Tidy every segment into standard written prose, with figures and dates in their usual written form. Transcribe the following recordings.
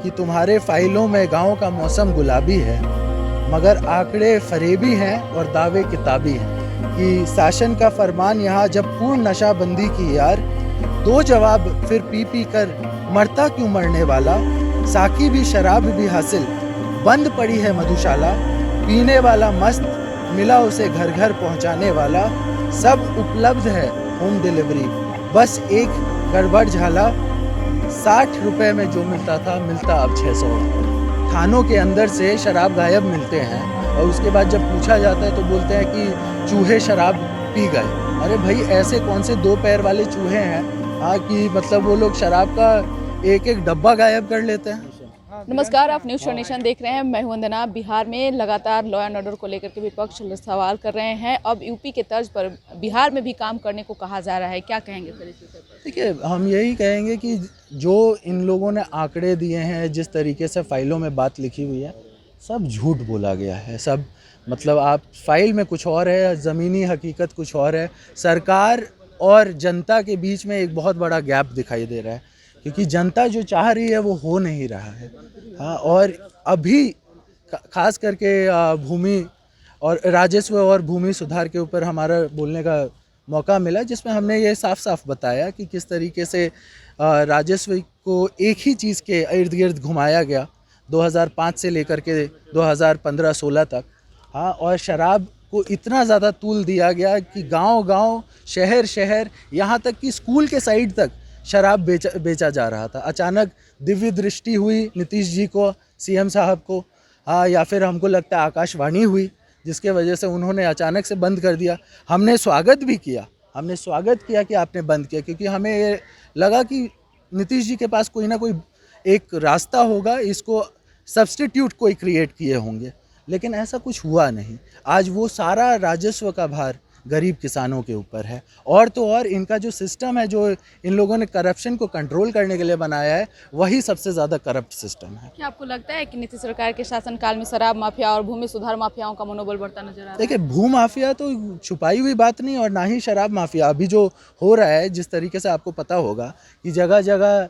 कि तुम्हारे फाइलों में गाँव का मौसम गुलाबी है, मगर आंकड़े फरेबी हैं और दावे किताबी हैं। कि शासन का फरमान यहाँ जब पूर्ण नशाबंदी की यार, दो जवाब फिर पी कर मरता क्यों मरने वाला। साकी भी शराब भी हासिल, बंद पड़ी है मधुशाला। पीने वाला मस्त, मिला उसे घर घर पहुँचाने वाला। सब उपलब्ध है होम डिलीवरी, बस एक गड़बड़ झाला। 60 रुपए में जो मिलता था मिलता अब 600। थानों के अंदर से शराब गायब मिलते हैं और उसके बाद जब पूछा जाता है तो बोलते हैं कि चूहे शराब पी गए। अरे भाई, ऐसे कौन से दो पैर वाले चूहे हैं हाँ कि मतलब वो लोग शराब का एक एक डब्बा गायब कर लेते हैं। नमस्कार, आप न्यूज़ नेशन देख रहे हैं। मैं हूं वंदना। बिहार में लगातार लॉ एंड ऑर्डर को लेकर के विपक्ष सवाल कर रहे हैं। अब यूपी के तर्ज पर बिहार में भी काम करने को कहा जा रहा है, क्या कहेंगे सर इस विषय पर? देखिए, हम यही कहेंगे कि जो इन लोगों ने आंकड़े दिए हैं, जिस तरीके से फाइलों में बात लिखी हुई है, सब झूठ बोला गया है। सब मतलब आप फाइल में कुछ और है, ज़मीनी हकीकत कुछ और है। सरकार और जनता के बीच में एक बहुत बड़ा गैप दिखाई दे रहा है, क्योंकि जनता जो चाह रही है वो हो नहीं रहा है। हाँ, और अभी खास करके भूमि और राजस्व और भूमि सुधार के ऊपर हमारा बोलने का मौका मिला, जिसमें हमने ये साफ साफ बताया कि किस तरीके से राजस्व को एक ही चीज़ के इर्द गिर्द घुमाया गया 2005 से लेकर के 2015-16 तक। हाँ, और शराब को इतना ज़्यादा तूल दिया गया कि गांव-गांव, शहर-शहर, यहाँ तक कि स्कूल के साइड तक शराब बेचा जा रहा था। अचानक दिव्य दृष्टि हुई नीतीश जी को, सीएम साहब को, हाँ, या फिर हमको लगता है आकाशवाणी हुई, जिसके वजह से उन्होंने अचानक से बंद कर दिया। हमने स्वागत भी किया, हमने स्वागत किया कि आपने बंद किया, क्योंकि हमें ये लगा कि नीतीश जी के पास कोई ना कोई एक रास्ता होगा, इसको सब्स्टिट्यूट कोई क्रिएट किए होंगे, लेकिन ऐसा कुछ हुआ नहीं। आज वो सारा राजस्व का भार गरीब किसानों के ऊपर है। और तो और इनका जो सिस्टम है, जो इन लोगों ने करप्शन को कंट्रोल करने के लिए बनाया है, वही सबसे ज़्यादा करप्ट सिस्टम है। क्या आपको लगता है कि नीतीश सरकार के शासनकाल में शराब माफिया और भूमि सुधार माफियाओं का मनोबल बढ़ता नजर आ रहा है? देखिए, भू माफिया तो छुपाई हुई बात नहीं, और ना ही शराब माफिया। अभी जो हो रहा है, जिस तरीके से आपको पता होगा कि जगह जगह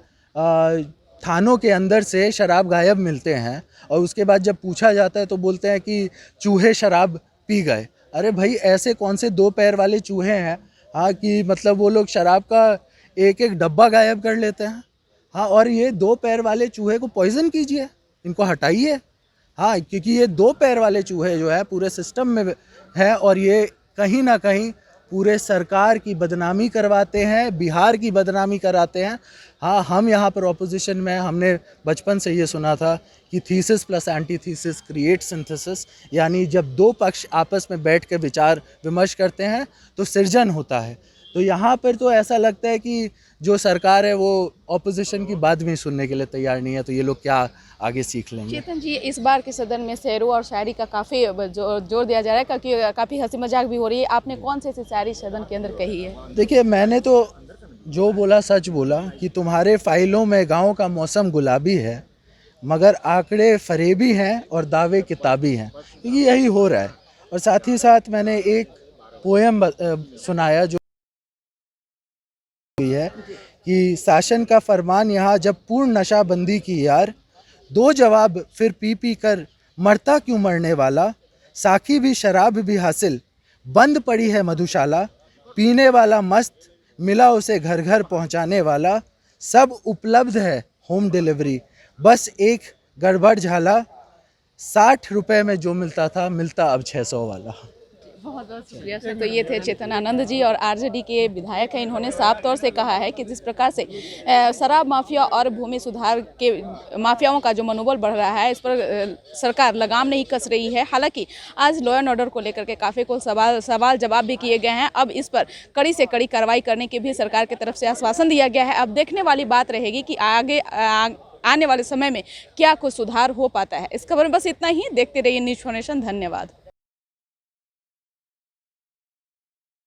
थानों के अंदर से शराब गायब मिलते हैं और उसके बाद जब पूछा जाता है तो बोलते हैं कि चूहे शराब पी गए। अरे भाई, ऐसे कौन से दो पैर वाले चूहे हैं हाँ कि मतलब वो लोग शराब का एक एक डब्बा गायब कर लेते हैं। हाँ, और ये दो पैर वाले चूहे को पॉइजन कीजिए, इनको हटाइए। हाँ, क्योंकि ये दो पैर वाले चूहे जो है पूरे सिस्टम में है, और ये कहीं ना कहीं पूरे सरकार की बदनामी करवाते हैं, बिहार की बदनामी कराते हैं। हाँ, हम यहाँ पर ऑपोजिशन में हमने बचपन से ये सुना था कि thesis plus anti thesis create synthesis, यानी जब दो पक्ष आपस में बैठ कर विचार विमर्श करते हैं तो सृजन होता है। तो यहाँ पर तो ऐसा लगता है कि जो सरकार है वो ऑपोजिशन की बात भी सुनने के लिए तैयार नहीं है, तो ये लोग क्या आगे सीख लेंगे। चेतन जी, इस बार के सदन में शेरों और शायरी का काफ़ी जोर दिया जा रहा है, क्योंकि काफ़ी हंसी मजाक भी हो रही है। आपने कौन सी ऐसी शायरी सदन के अंदर कही है? देखिए, मैंने तो जो बोला सच बोला कि तुम्हारे फाइलों में गाँव का मौसम गुलाबी है, मगर आंकड़े फरेबी हैं और दावे किताबी हैं, क्योंकि यही हो रहा है। और साथ ही साथ मैंने एक पोएम सुनाया जो हुई है कि शासन का फरमान यहाँ जब पूर्ण नशाबंदी की यार, दो जवाब फिर पी कर मरता क्यों मरने वाला। साकी भी शराब भी हासिल, बंद पड़ी है मधुशाला। पीने वाला मस्त, मिला उसे घर घर पहुँचाने वाला। सब उपलब्ध है होम डिलीवरी, बस एक गड़बड़ झाला। 60 रुपए में जो मिलता था मिलता अब 600 वाला। बहुत बहुत शुक्रिया सर। तो ये थे चेतन आनंद जी, और आरजेडी के विधायक हैं। इन्होंने साफ तौर से कहा है कि जिस प्रकार से शराब माफिया और भूमि सुधार के माफियाओं का जो मनोबल बढ़ रहा है, इस पर सरकार लगाम नहीं कस रही है। हालांकि आज लॉ एंड ऑर्डर को लेकर के काफ़ी को सवाल जवाब भी किए गए हैं। अब इस पर कड़ी से कड़ी कार्रवाई करने की भी सरकार की तरफ से आश्वासन दिया गया है। अब देखने वाली बात रहेगी कि आगे आने वाले समय में क्या कुछ सुधार हो पाता है। इस खबर में बस इतना ही। देखते रहिए न्यूज़ नेशन। धन्यवाद।